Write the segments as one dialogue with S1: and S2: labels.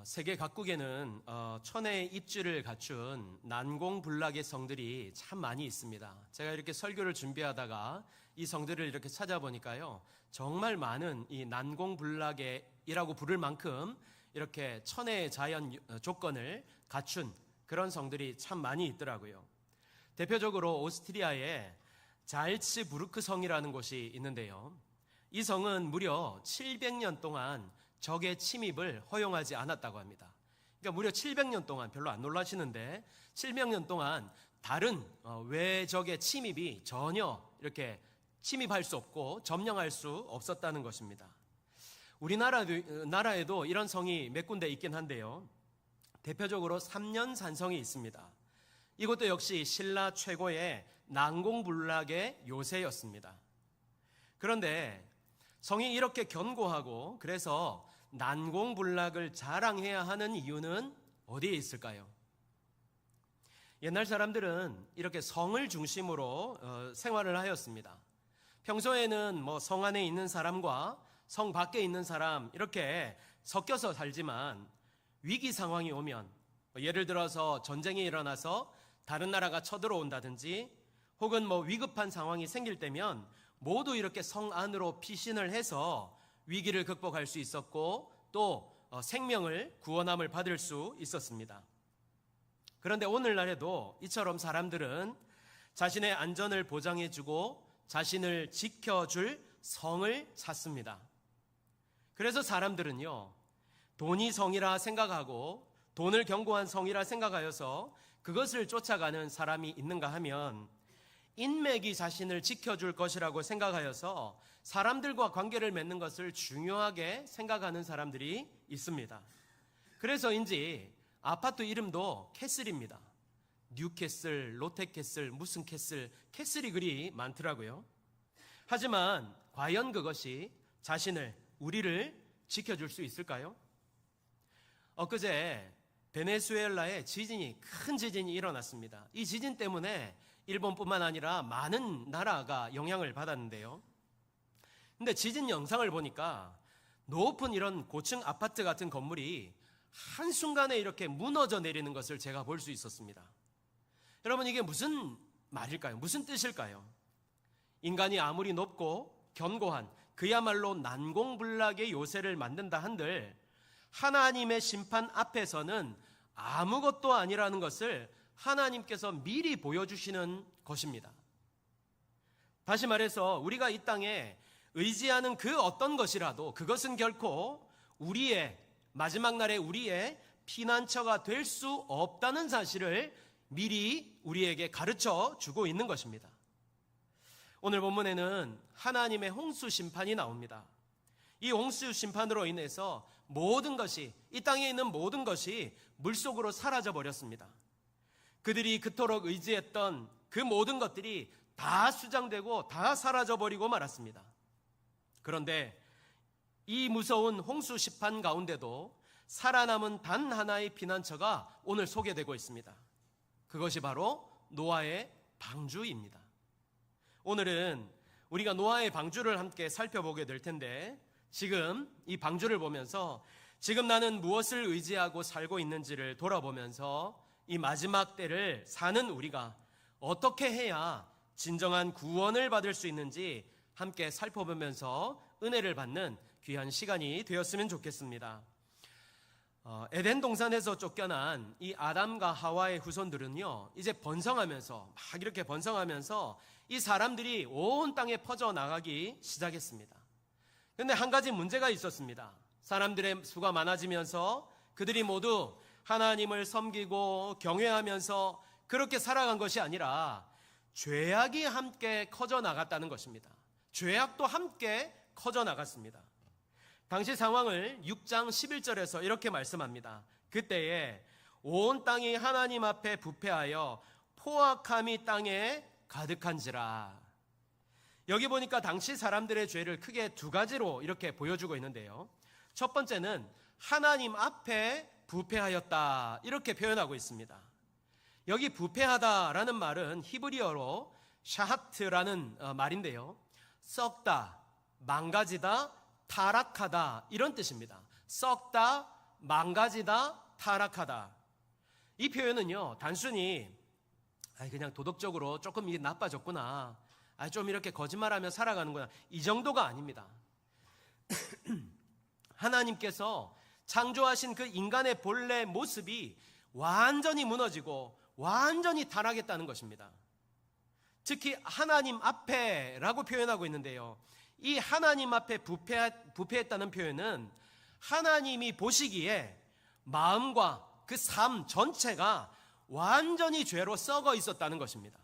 S1: 세계 각국에는 천혜의 입지를 갖춘 난공불락의 성들이 참 많이 있습니다. 제가 이렇게 설교를 준비하다가 이 성들을 이렇게 찾아보니까요, 정말 많은 이 난공불락이라고 부를 만큼 이렇게 천혜의 자연 조건을 갖춘 그런 성들이 참 많이 있더라고요. 대표적으로 오스트리아의 잘츠부르크 성이라는 곳이 있는데요, 이 성은 무려 700년 동안 적의 침입을 허용하지 않았다고 합니다. 그러니까 무려 700년 동안, 별로 안 놀라시는데 700년 동안 다른 외적의 침입이 전혀 이렇게 침입할 수 없고 점령할 수 없었다는 것입니다. 우리나라에도 이런 성이 몇 군데 있긴 한데요, 대표적으로 삼년산성이 있습니다. 이것도 역시 신라 최고의 난공불락의 요새였습니다. 그런데 성이 이렇게 견고하고 그래서 난공불락을 자랑해야 하는 이유는 어디에 있을까요? 옛날 사람들은 이렇게 성을 중심으로 생활을 하였습니다. 평소에는 성 안에 있는 사람과 성 밖에 있는 사람 이렇게 섞여서 살지만 위기 상황이 오면, 예를 들어서 전쟁이 일어나서 다른 나라가 쳐들어온다든지 혹은 위급한 상황이 생길 때면 모두 이렇게 성 안으로 피신을 해서 위기를 극복할 수 있었고 또 생명을 구원함을 받을 수 있었습니다. 그런데 오늘날에도 이처럼 사람들은 자신의 안전을 보장해주고 자신을 지켜줄 성을 찾습니다. 그래서 사람들은요, 돈이 성이라 생각하고 돈을 견고한 성이라 생각하여서 그것을 쫓아가는 사람이 있는가 하면 인맥이 자신을 지켜줄 것이라고 생각하여서 사람들과 관계를 맺는 것을 중요하게 생각하는 사람들이 있습니다. 그래서인지 아파트 이름도 캐슬입니다. 뉴캐슬, 롯데캐슬, 무슨 캐슬, 캐슬이 그리 많더라고요. 하지만 과연 그것이 우리를 지켜줄 수 있을까요? 엊그제 베네수엘라에 큰 지진이 일어났습니다. 이 지진 때문에 일본뿐만 아니라 많은 나라가 영향을 받았는데요, 근데 지진 영상을 보니까 높은 이런 고층 아파트 같은 건물이 한순간에 이렇게 무너져 내리는 것을 제가 볼 수 있었습니다. 여러분, 이게 무슨 말일까요? 무슨 뜻일까요? 인간이 아무리 높고 견고한 그야말로 난공불락의 요새를 만든다 한들 하나님의 심판 앞에서는 아무것도 아니라는 것을 하나님께서 미리 보여주시는 것입니다. 다시 말해서 우리가 이 땅에 의지하는 그 어떤 것이라도 그것은 결코 마지막 날에 우리의 피난처가 될 수 없다는 사실을 미리 우리에게 가르쳐 주고 있는 것입니다. 오늘 본문에는 하나님의 홍수 심판이 나옵니다. 이 홍수 심판으로 인해서 이 땅에 있는 모든 것이 물속으로 사라져 버렸습니다. 그들이 그토록 의지했던 그 모든 것들이 다 수장되고 다 사라져 버리고 말았습니다. 그런데 이 무서운 홍수 심판 가운데도 살아남은 단 하나의 피난처가 오늘 소개되고 있습니다. 그것이 바로 노아의 방주입니다. 오늘은 우리가 노아의 방주를 함께 살펴보게 될 텐데, 지금 이 방주를 보면서 지금 나는 무엇을 의지하고 살고 있는지를 돌아보면서 이 마지막 때를 사는 우리가 어떻게 해야 진정한 구원을 받을 수 있는지 함께 살펴보면서 은혜를 받는 귀한 시간이 되었으면 좋겠습니다. 에덴 동산에서 쫓겨난 이 아담과 하와의 후손들은요, 이제 막 이렇게 번성하면서 이 사람들이 온 땅에 퍼져나가기 시작했습니다. 그런데 한 가지 문제가 있었습니다. 사람들의 수가 많아지면서 그들이 모두 하나님을 섬기고 경외하면서 그렇게 살아간 것이 아니라 죄악이 함께 커져나갔다는 것입니다. 죄악도 함께 커져나갔습니다. 당시 상황을 6장 11절에서 이렇게 말씀합니다. 그때에 온 땅이 하나님 앞에 부패하여 포악함이 땅에 가득한지라. 여기 보니까 당시 사람들의 죄를 크게 두 가지로 이렇게 보여주고 있는데요, 첫 번째는 하나님 앞에 부패하였다, 이렇게 표현하고 있습니다. 여기 부패하다라는 말은 히브리어로 샤하트라는 말인데요, 썩다, 망가지다, 타락하다, 이런 뜻입니다. 썩다, 망가지다, 타락하다. 이 표현은요, 단순히 그냥 도덕적으로 조금 이게 나빠졌구나, 좀 이렇게 거짓말하며 살아가는구나, 이 정도가 아닙니다. 하나님께서 창조하신 그 인간의 본래 모습이 완전히 무너지고 완전히 타락했다는 것입니다. 특히 하나님 앞에라고 표현하고 있는데요, 이 하나님 앞에 부패했다는 표현은 하나님이 보시기에 마음과 그 삶 전체가 완전히 죄로 썩어 있었다는 것입니다.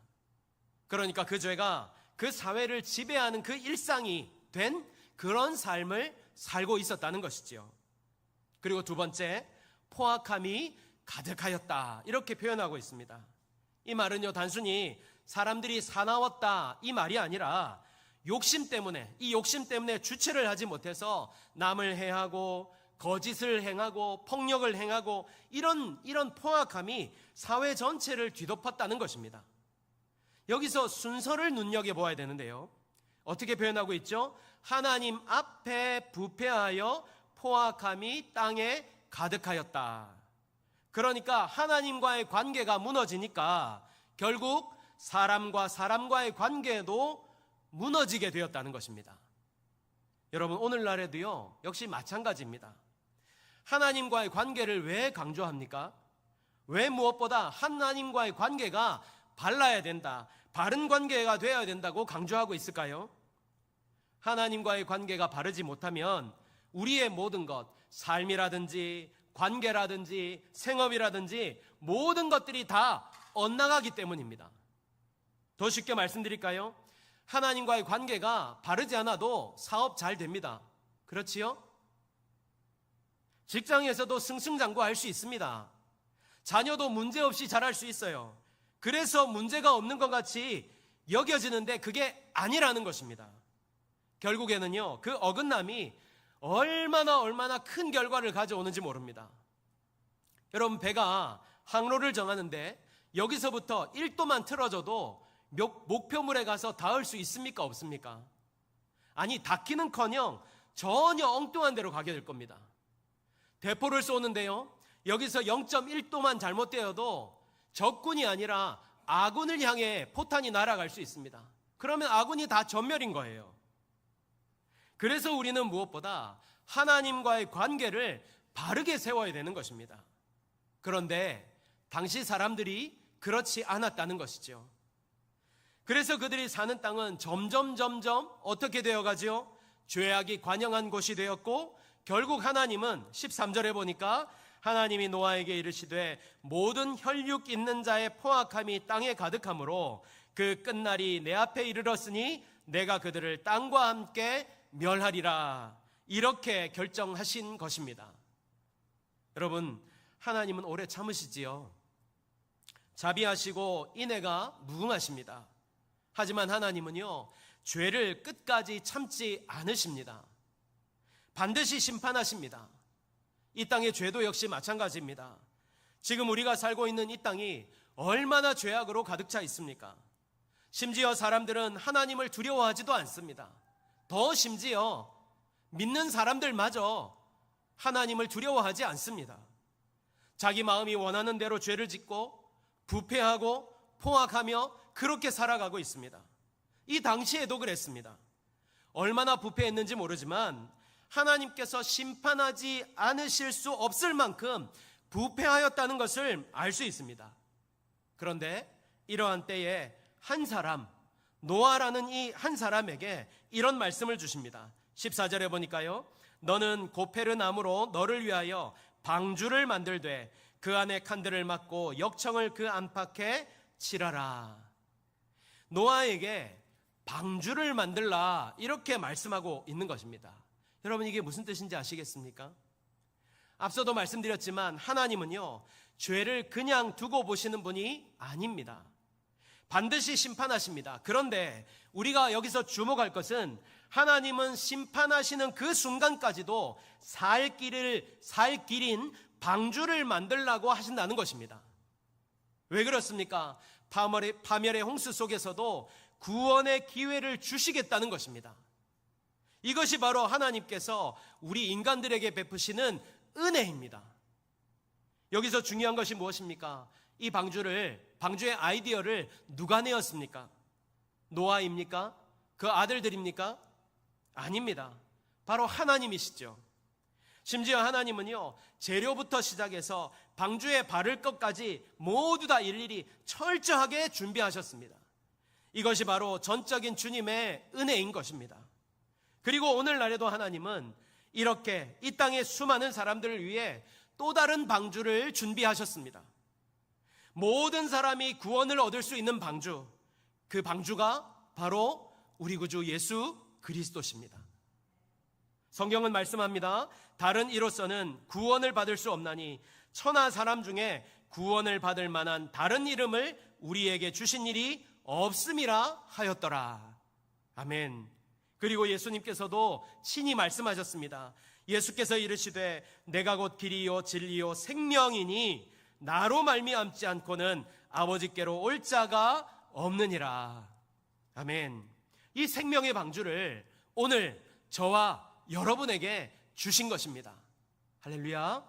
S1: 그러니까 그 죄가 그 사회를 지배하는 그 일상이 된 그런 삶을 살고 있었다는 것이지요. 그리고 두 번째, 포악함이 가득하였다, 이렇게 표현하고 있습니다. 이 말은요, 단순히 사람들이 사나웠다 이 말이 아니라 욕심 때문에, 이 욕심 때문에 주체를 하지 못해서 남을 해하고 거짓을 행하고 폭력을 행하고 이런 포악함이 사회 전체를 뒤덮었다는 것입니다. 여기서 순서를 눈여겨보아야 되는데요, 어떻게 표현하고 있죠? 하나님 앞에 부패하여 포악함이 땅에 가득하였다. 그러니까 하나님과의 관계가 무너지니까 결국 사람과 사람과의 관계도 무너지게 되었다는 것입니다. 여러분, 오늘날에도요, 역시 마찬가지입니다. 하나님과의 관계를 왜 강조합니까? 왜 무엇보다 하나님과의 관계가 발라야 된다, 바른 관계가 되어야 된다고 강조하고 있을까요? 하나님과의 관계가 바르지 못하면 우리의 모든 것, 삶이라든지 관계라든지 생업이라든지 모든 것들이 다 엇나가기 때문입니다. 더 쉽게 말씀드릴까요? 하나님과의 관계가 바르지 않아도 사업 잘 됩니다. 그렇지요? 직장에서도 승승장구할 수 있습니다. 자녀도 문제없이 자랄 수 있어요. 그래서 문제가 없는 것 같이 여겨지는데 그게 아니라는 것입니다. 결국에는요, 그 어긋남이 얼마나 큰 결과를 가져오는지 모릅니다. 여러분, 배가 항로를 정하는데 여기서부터 1도만 틀어져도 목표물에 가서 닿을 수 있습니까, 없습니까? 아니, 닿기는커녕 전혀 엉뚱한 데로 가게 될 겁니다. 대포를 쏘는데요, 여기서 0.1도만 잘못되어도 적군이 아니라 아군을 향해 포탄이 날아갈 수 있습니다. 그러면 아군이 다 전멸인 거예요. 그래서 우리는 무엇보다 하나님과의 관계를 바르게 세워야 되는 것입니다. 그런데 당시 사람들이 그렇지 않았다는 것이죠. 그래서 그들이 사는 땅은 점점 어떻게 되어가지요? 죄악이 관영한 곳이 되었고, 결국 하나님은 13절에 보니까 하나님이 노아에게 이르시되 모든 혈육 있는 자의 포악함이 땅에 가득하므로 그 끝날이 내 앞에 이르렀으니 내가 그들을 땅과 함께 멸하리라, 이렇게 결정하신 것입니다. 여러분, 하나님은 오래 참으시지요. 자비하시고 인애가 무궁하십니다. 하지만 하나님은요, 죄를 끝까지 참지 않으십니다. 반드시 심판하십니다. 이 땅의 죄도 역시 마찬가지입니다. 지금 우리가 살고 있는 이 땅이 얼마나 죄악으로 가득 차 있습니까? 심지어 사람들은 하나님을 두려워하지도 않습니다. 더 심지어 믿는 사람들마저 하나님을 두려워하지 않습니다. 자기 마음이 원하는 대로 죄를 짓고 부패하고 포악하며 그렇게 살아가고 있습니다. 이 당시에도 그랬습니다. 얼마나 부패했는지 모르지만 하나님께서 심판하지 않으실 수 없을 만큼 부패하였다는 것을 알 수 있습니다. 그런데 이러한 때에 한 사람, 노아라는 이 한 사람에게 이런 말씀을 주십니다. 14절에 보니까요, 너는 고페르 나무로 너를 위하여 방주를 만들되 그 안에 칸들을 막고 역청을 그 안팎에 칠하라. 노아에게 방주를 만들라, 이렇게 말씀하고 있는 것입니다. 여러분, 이게 무슨 뜻인지 아시겠습니까? 앞서도 말씀드렸지만 하나님은요, 죄를 그냥 두고 보시는 분이 아닙니다. 반드시 심판하십니다. 그런데 우리가 여기서 주목할 것은 하나님은 심판하시는 그 순간까지도 살 길인 방주를 만들라고 하신다는 것입니다. 왜 그렇습니까? 파멸의 홍수 속에서도 구원의 기회를 주시겠다는 것입니다. 이것이 바로 하나님께서 우리 인간들에게 베푸시는 은혜입니다. 여기서 중요한 것이 무엇입니까? 이 방주의 아이디어를 누가 내었습니까? 노아입니까? 그 아들들입니까? 아닙니다. 바로 하나님이시죠. 심지어 하나님은요, 재료부터 시작해서 방주에 바를 것까지 모두 다 일일이 철저하게 준비하셨습니다. 이것이 바로 전적인 주님의 은혜인 것입니다. 그리고 오늘날에도 하나님은 이렇게 이 땅의 수많은 사람들을 위해 또 다른 방주를 준비하셨습니다. 모든 사람이 구원을 얻을 수 있는 방주, 그 방주가 바로 우리 구주 예수 그리스도십니다. 성경은 말씀합니다. 다른 이로서는 구원을 받을 수 없나니 천하 사람 중에 구원을 받을 만한 다른 이름을 우리에게 주신 일이 없음이라 하였더라. 아멘. 그리고 예수님께서도 친히 말씀하셨습니다. 예수께서 이르시되 내가 곧 길이요 진리요 생명이니 나로 말미암지 않고는 아버지께로 올 자가 없느니라. 아멘. 이 생명의 방주를 오늘 저와 여러분에게 주신 것입니다. 할렐루야.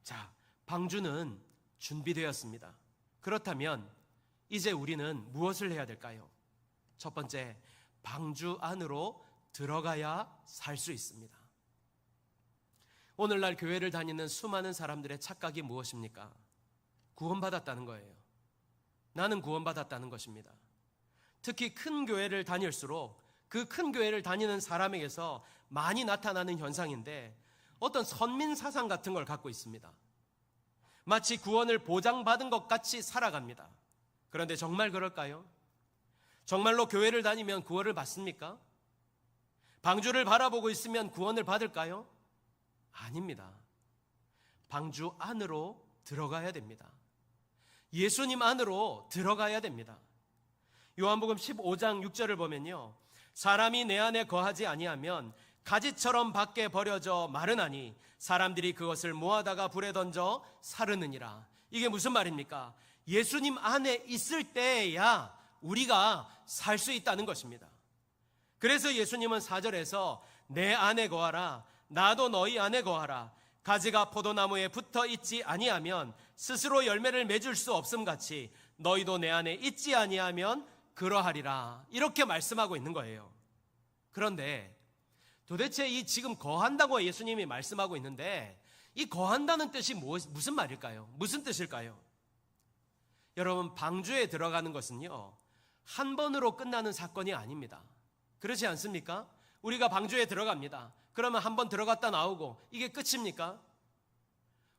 S1: 자, 방주는 준비되었습니다. 그렇다면 이제 우리는 무엇을 해야 될까요? 첫 번째, 방주 안으로 들어가야 살 수 있습니다. 오늘날 교회를 다니는 수많은 사람들의 착각이 무엇입니까? 구원받았다는 거예요. 나는 구원받았다는 것입니다. 특히 큰 교회를 다닐수록 그 큰 교회를 다니는 사람에게서 많이 나타나는 현상인데 어떤 선민사상 같은 걸 갖고 있습니다. 마치 구원을 보장받은 것 같이 살아갑니다. 그런데 정말 그럴까요? 정말로 교회를 다니면 구원을 받습니까? 방주를 바라보고 있으면 구원을 받을까요? 아닙니다. 방주 안으로 들어가야 됩니다. 예수님 안으로 들어가야 됩니다. 요한복음 15장 6절을 보면요, 사람이 내 안에 거하지 아니하면 가지처럼 밖에 버려져 마르나니 사람들이 그것을 모아다가 불에 던져 사르느니라. 이게 무슨 말입니까? 예수님 안에 있을 때야 우리가 살 수 있다는 것입니다. 그래서 예수님은 4절에서 내 안에 거하라 나도 너희 안에 거하라 가지가 포도나무에 붙어 있지 아니하면 스스로 열매를 맺을 수 없음 같이 너희도 내 안에 있지 아니하면 그러하리라. 이렇게 말씀하고 있는 거예요. 그런데 도대체 이 지금 거한다고 예수님이 말씀하고 있는데 이 거한다는 뜻이 무슨 말일까요? 무슨 뜻일까요? 여러분, 방주에 들어가는 것은요, 한 번으로 끝나는 사건이 아닙니다. 그렇지 않습니까? 우리가 방주에 들어갑니다. 그러면 한 번 들어갔다 나오고 이게 끝입니까?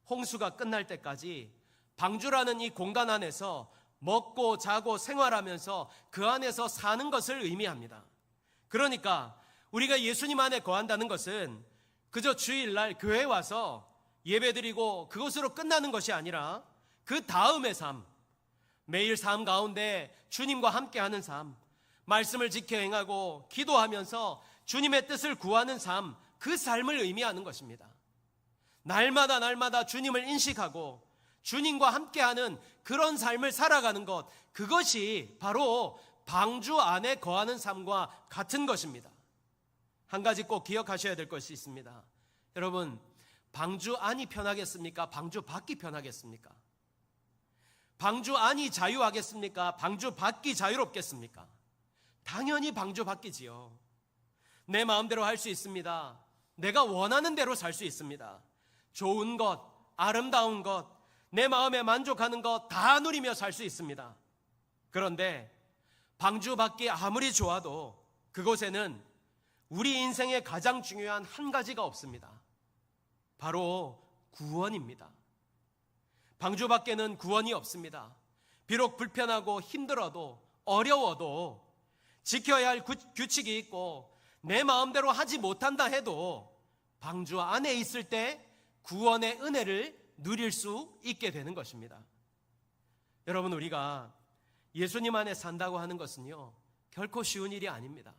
S1: 홍수가 끝날 때까지 방주라는 이 공간 안에서 먹고 자고 생활하면서 그 안에서 사는 것을 의미합니다. 그러니까 우리가 예수님 안에 거한다는 것은 그저 주일날 교회에 와서 예배드리고 그것으로 끝나는 것이 아니라 그 다음의 삶, 매일 삶 가운데 주님과 함께하는 삶, 말씀을 지켜 행하고 기도하면서 주님의 뜻을 구하는 삶, 그 삶을 의미하는 것입니다. 날마다 주님을 인식하고 주님과 함께하는 그런 삶을 살아가는 것, 그것이 바로 방주 안에 거하는 삶과 같은 것입니다. 한 가지 꼭 기억하셔야 될 것이 있습니다. 여러분, 방주 안이 편하겠습니까? 방주 밖이 편하겠습니까? 방주 안이 자유하겠습니까? 방주 밖이 자유롭겠습니까? 당연히 방주 밖이지요. 내 마음대로 할 수 있습니다. 내가 원하는 대로 살 수 있습니다. 좋은 것, 아름다운 것, 내 마음에 만족하는 것 다 누리며 살 수 있습니다. 그런데 방주 밖이 아무리 좋아도 그곳에는 우리 인생의 가장 중요한 한 가지가 없습니다. 바로 구원입니다. 방주 밖에는 구원이 없습니다. 비록 불편하고 힘들어도 어려워도 지켜야 할 규칙이 있고 내 마음대로 하지 못한다 해도 방주 안에 있을 때 구원의 은혜를 누릴 수 있게 되는 것입니다. 여러분, 우리가 예수님 안에 산다고 하는 것은요, 결코 쉬운 일이 아닙니다.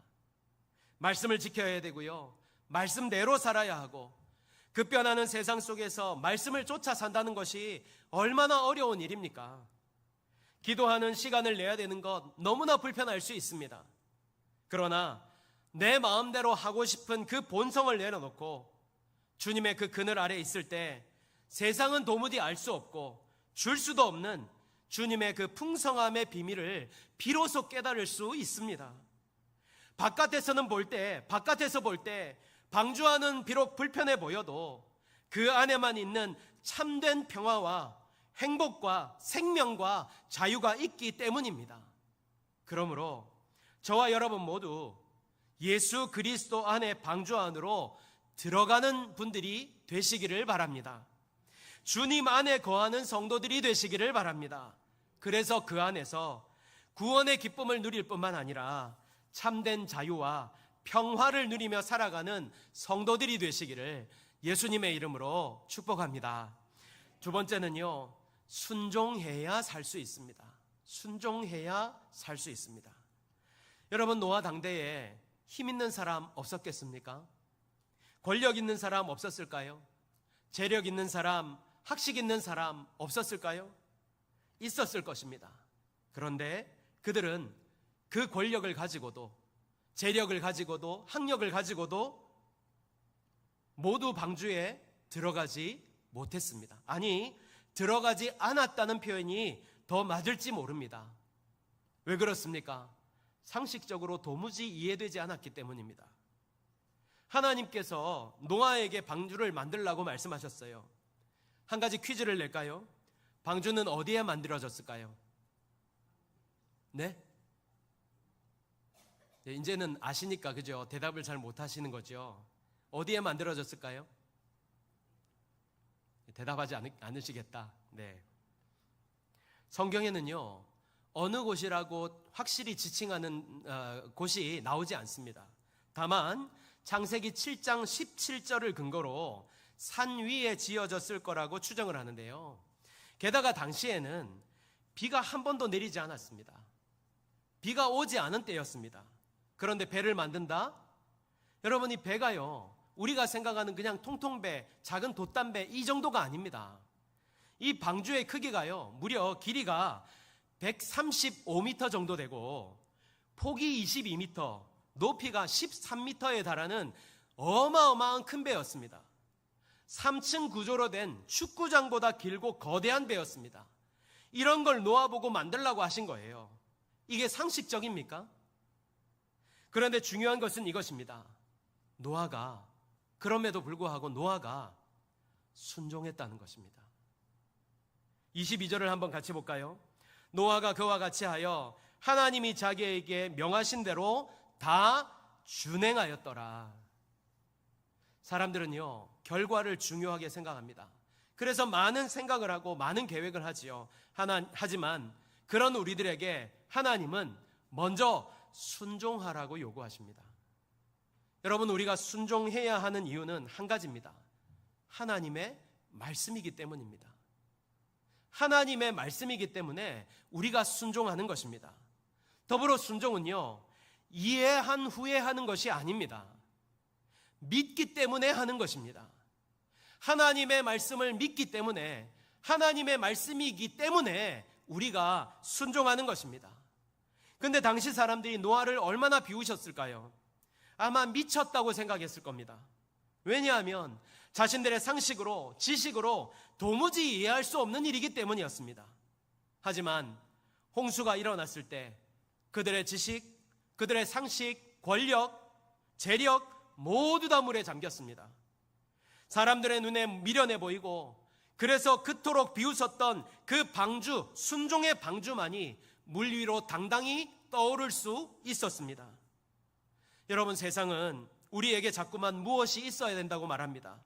S1: 말씀을 지켜야 되고요, 말씀대로 살아야 하고, 급변하는 세상 속에서 말씀을 쫓아 산다는 것이 얼마나 어려운 일입니까? 기도하는 시간을 내야 되는 것 너무나 불편할 수 있습니다. 그러나 내 마음대로 하고 싶은 그 본성을 내려놓고 주님의 그 그늘 아래 있을 때 세상은 도무지 알 수 없고 줄 수도 없는 주님의 그 풍성함의 비밀을 비로소 깨달을 수 있습니다. 바깥에서 볼 때 방주안은 비록 불편해 보여도 그 안에만 있는 참된 평화와 행복과 생명과 자유가 있기 때문입니다. 그러므로 저와 여러분 모두 예수 그리스도 안에 방주 안으로 들어가는 분들이 되시기를 바랍니다. 주님 안에 거하는 성도들이 되시기를 바랍니다. 그래서 그 안에서 구원의 기쁨을 누릴 뿐만 아니라 참된 자유와 평화를 누리며 살아가는 성도들이 되시기를 예수님의 이름으로 축복합니다. 두 번째는요, 순종해야 살 수 있습니다. 순종해야 살 수 있습니다. 여러분, 노아 당대에 힘 있는 사람 없었겠습니까? 권력 있는 사람 없었을까요? 재력 있는 사람, 학식 있는 사람 없었을까요? 있었을 것입니다. 그런데 그들은 그 권력을 가지고도, 재력을 가지고도, 학력을 가지고도 모두 방주에 들어가지 못했습니다. 아니, 들어가지 않았다는 표현이 더 맞을지 모릅니다. 왜 그렇습니까? 상식적으로 도무지 이해되지 않았기 때문입니다. 하나님께서 노아에게 방주를 만들라고 말씀하셨어요. 한 가지 퀴즈를 낼까요? 방주는 어디에 만들어졌을까요? 네? 이제는 아시니까 그죠? 대답을 잘 못하시는 거죠. 어디에 만들어졌을까요? 대답하지 않으시겠다. 네. 성경에는요, 어느 곳이라고 확실히 지칭하는 곳이 나오지 않습니다. 다만 창세기 7장 17절을 근거로 산 위에 지어졌을 거라고 추정을 하는데요. 게다가 당시에는 비가 한 번도 내리지 않았습니다. 비가 오지 않은 때였습니다. 그런데 배를 만든다? 여러분, 이 배가요, 우리가 생각하는 그냥 통통배, 작은 돛담배 이 정도가 아닙니다. 이 방주의 크기가요, 무려 길이가 135m 정도 되고 폭이 22m, 높이가 13m에 달하는 어마어마한 큰 배였습니다. 3층 구조로 된 축구장보다 길고 거대한 배였습니다. 이런 걸 노아보고 만들라고 하신 거예요. 이게 상식적입니까? 그런데 중요한 것은 이것입니다. 그럼에도 불구하고 노아가 순종했다는 것입니다. 22절을 한번 같이 볼까요? 노아가 그와 같이 하여 하나님이 자기에게 명하신 대로 다 준행하였더라. 사람들은요, 결과를 중요하게 생각합니다. 그래서 많은 생각을 하고 많은 계획을 하지요. 하지만 그런 우리들에게 하나님은 먼저 순종하라고 요구하십니다. 여러분, 우리가 순종해야 하는 이유는 한 가지입니다. 하나님의 말씀이기 때문입니다. 하나님의 말씀이기 때문에 우리가 순종하는 것입니다. 더불어 순종은요, 이해한 후에 하는 것이 아닙니다. 믿기 때문에 하는 것입니다. 하나님의 말씀을 믿기 때문에, 하나님의 말씀이기 때문에 우리가 순종하는 것입니다. 그런데 당시 사람들이 노아를 얼마나 비우셨을까요? 아마 미쳤다고 생각했을 겁니다. 왜냐하면 자신들의 상식으로, 지식으로 도무지 이해할 수 없는 일이기 때문이었습니다. 하지만 홍수가 일어났을 때 그들의 지식, 그들의 상식, 권력, 재력 모두 다 물에 잠겼습니다. 사람들의 눈에 미련해 보이고 그래서 그토록 비웃었던 그 방주, 순종의 방주만이 물 위로 당당히 떠오를 수 있었습니다. 여러분, 세상은 우리에게 자꾸만 무엇이 있어야 된다고 말합니다.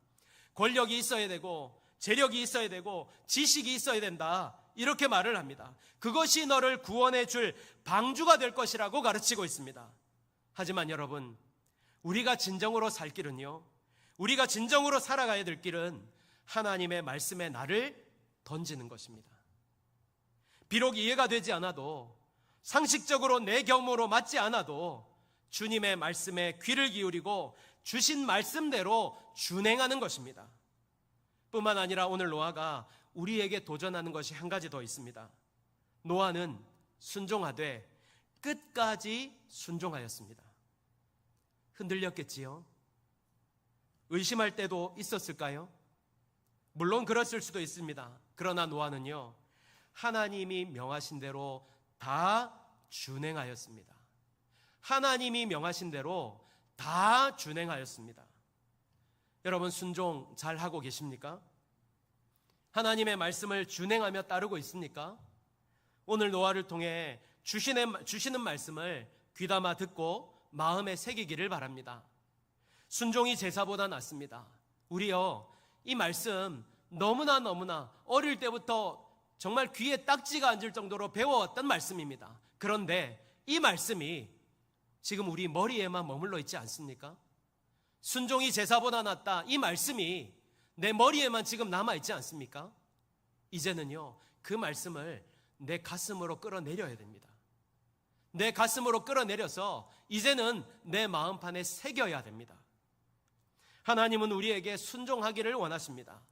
S1: 권력이 있어야 되고 재력이 있어야 되고 지식이 있어야 된다, 이렇게 말을 합니다. 그것이 너를 구원해 줄 방주가 될 것이라고 가르치고 있습니다. 하지만 여러분, 우리가 진정으로 살 길은요, 우리가 진정으로 살아가야 될 길은 하나님의 말씀에 나를 던지는 것입니다. 비록 이해가 되지 않아도, 상식적으로 내 경험으로 맞지 않아도 주님의 말씀에 귀를 기울이고 주신 말씀대로 준행하는 것입니다. 뿐만 아니라 오늘 노아가 우리에게 도전하는 것이 한 가지 더 있습니다. 노아는 순종하되 끝까지 순종하였습니다. 흔들렸겠지요? 의심할 때도 있었을까요? 물론 그랬을 수도 있습니다. 그러나 노아는요, 하나님이 명하신 대로 다 준행하였습니다. 하나님이 명하신 대로 다 준행하였습니다. 여러분, 순종 잘 하고 계십니까? 하나님의 말씀을 준행하며 따르고 있습니까? 오늘 노아를 통해 주시는 말씀을 귀담아 듣고 마음에 새기기를 바랍니다. 순종이 제사보다 낫습니다. 우리요, 이 말씀 너무나 어릴 때부터 정말 귀에 딱지가 앉을 정도로 배워왔던 말씀입니다. 그런데 이 말씀이 지금 우리 머리에만 머물러 있지 않습니까? 순종이 제사보다 낫다, 이 말씀이 내 머리에만 지금 남아있지 않습니까? 이제는요, 그 말씀을 내 가슴으로 끌어내려야 됩니다. 내 가슴으로 끌어내려서 이제는 내 마음판에 새겨야 됩니다. 하나님은 우리에게 순종하기를 원하십니다.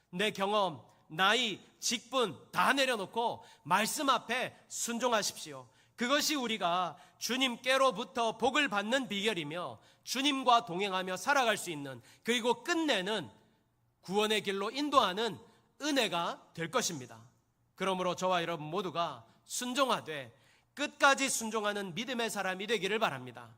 S1: 내 경험, 나이, 직분 다 내려놓고 말씀 앞에 순종하십시오. 그것이 우리가 주님께로부터 복을 받는 비결이며 주님과 동행하며 살아갈 수 있는, 그리고 끝내는 구원의 길로 인도하는 은혜가 될 것입니다. 그러므로 저와 여러분 모두가 순종하되 끝까지 순종하는 믿음의 사람이 되기를 바랍니다.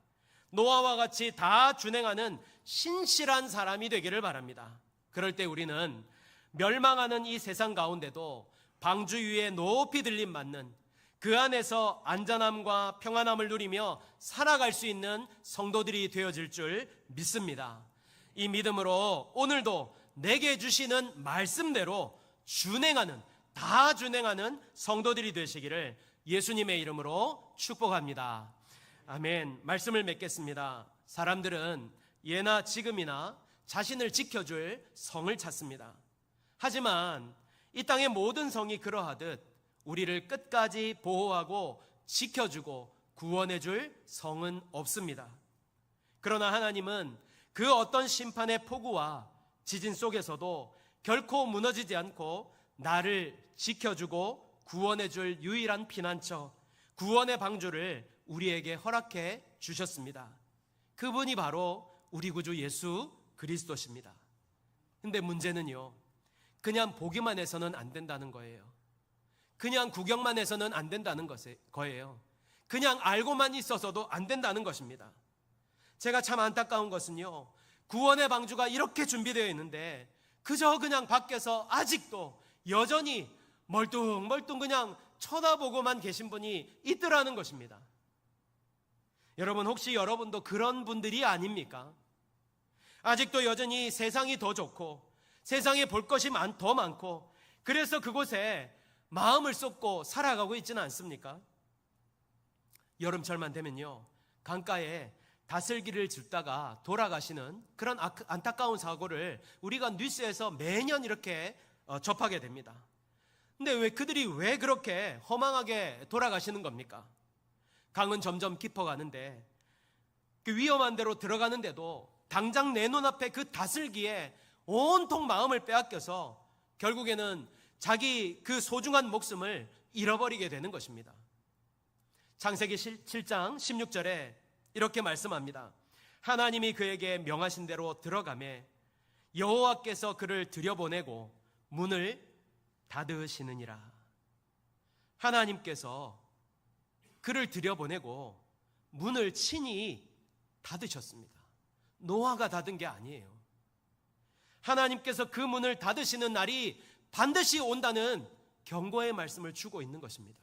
S1: 노아와 같이 다 준행하는 신실한 사람이 되기를 바랍니다. 그럴 때 우리는 멸망하는 이 세상 가운데도 방주 위에 높이 들림 받는, 그 안에서 안전함과 평안함을 누리며 살아갈 수 있는 성도들이 되어질 줄 믿습니다. 이 믿음으로 오늘도 내게 주시는 말씀대로 준행하는, 다 준행하는 성도들이 되시기를 예수님의 이름으로 축복합니다. 아멘. 말씀을 맺겠습니다. 사람들은 예나 지금이나 자신을 지켜줄 성을 찾습니다. 하지만 이 땅의 모든 성이 그러하듯 우리를 끝까지 보호하고 지켜주고 구원해줄 성은 없습니다. 그러나 하나님은 그 어떤 심판의 폭우와 지진 속에서도 결코 무너지지 않고 나를 지켜주고 구원해줄 유일한 피난처, 구원의 방주를 우리에게 허락해 주셨습니다. 그분이 바로 우리 구주 예수 그리스도십니다. 근데 문제는요, 그냥 보기만 해서는 안 된다는 거예요. 그냥 구경만 해서는 안 된다는 거예요. 그냥 알고만 있어서도 안 된다는 것입니다. 제가 참 안타까운 것은요, 구원의 방주가 이렇게 준비되어 있는데 그저 그냥 밖에서 아직도 여전히 멀뚱멀뚱 그냥 쳐다보고만 계신 분이 있더라는 것입니다. 여러분, 혹시 여러분도 그런 분들이 아닙니까? 아직도 여전히 세상이 더 좋고 세상에 볼 것이 더 많고 그래서 그곳에 마음을 쏟고 살아가고 있지는 않습니까? 여름철만 되면요, 강가에 다슬기를 줍다가 돌아가시는 그런 안타까운 사고를 우리가 뉴스에서 매년 이렇게 접하게 됩니다. 근데 그들이 왜 그렇게 허망하게 돌아가시는 겁니까? 강은 점점 깊어가는데 그 위험한 데로 들어가는데도 당장 내 눈앞에 그 다슬기에 온통 마음을 빼앗겨서 결국에는 자기 그 소중한 목숨을 잃어버리게 되는 것입니다. 창세기 7장 16절에 이렇게 말씀합니다. 하나님이 그에게 명하신 대로 들어가매 여호와께서 그를 들여보내고 문을 닫으시느니라. 하나님께서 그를 들여보내고 문을 친히 닫으셨습니다. 노아가 닫은 게 아니에요. 하나님께서 그 문을 닫으시는 날이 반드시 온다는 경고의 말씀을 주고 있는 것입니다.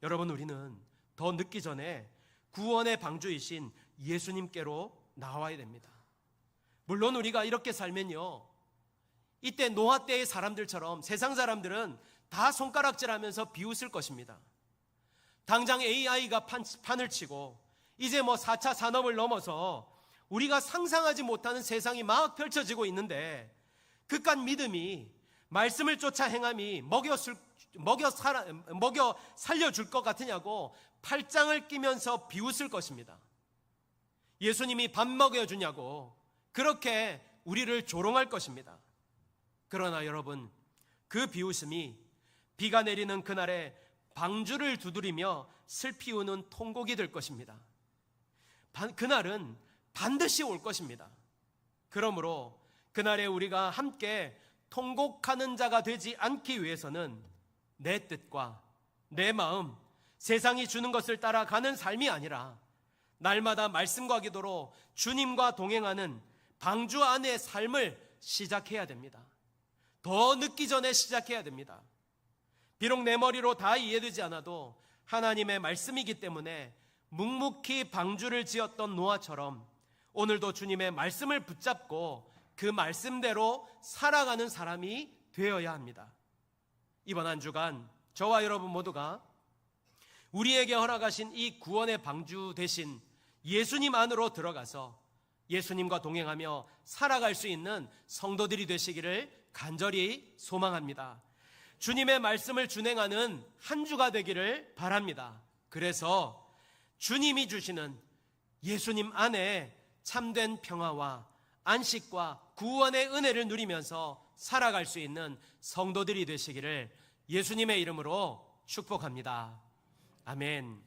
S1: 여러분, 우리는 더 늦기 전에 구원의 방주이신 예수님께로 나와야 됩니다. 물론 우리가 이렇게 살면요, 이때 노아 때의 사람들처럼 세상 사람들은 다 손가락질하면서 비웃을 것입니다. 당장 AI가 판을 치고 이제 4차 산업을 넘어서 우리가 상상하지 못하는 세상이 막 펼쳐지고 있는데 그깟 믿음이, 말씀을 쫓아 행함이 먹여 살려줄 것 같으냐고 팔짱을 끼면서 비웃을 것입니다. 예수님이 밥 먹여주냐고 그렇게 우리를 조롱할 것입니다. 그러나 여러분, 그 비웃음이 비가 내리는 그날에 방주를 두드리며 슬피 우는 통곡이 될 것입니다. 그날은 반드시 올 것입니다. 그러므로 그날에 우리가 함께 통곡하는 자가 되지 않기 위해서는 내 뜻과 내 마음, 세상이 주는 것을 따라가는 삶이 아니라 날마다 말씀과 기도로 주님과 동행하는 방주 안의 삶을 시작해야 됩니다. 더 늦기 전에 시작해야 됩니다. 비록 내 머리로 다 이해되지 않아도 하나님의 말씀이기 때문에 묵묵히 방주를 지었던 노아처럼 오늘도 주님의 말씀을 붙잡고 그 말씀대로 살아가는 사람이 되어야 합니다. 이번 한 주간 저와 여러분 모두가 우리에게 허락하신 이 구원의 방주 대신 예수님 안으로 들어가서 예수님과 동행하며 살아갈 수 있는 성도들이 되시기를 간절히 소망합니다. 주님의 말씀을 준행하는 한 주가 되기를 바랍니다. 그래서 주님이 주시는 예수님 안에 참된 평화와 안식과 구원의 은혜를 누리면서 살아갈 수 있는 성도들이 되시기를 예수님의 이름으로 축복합니다. 아멘.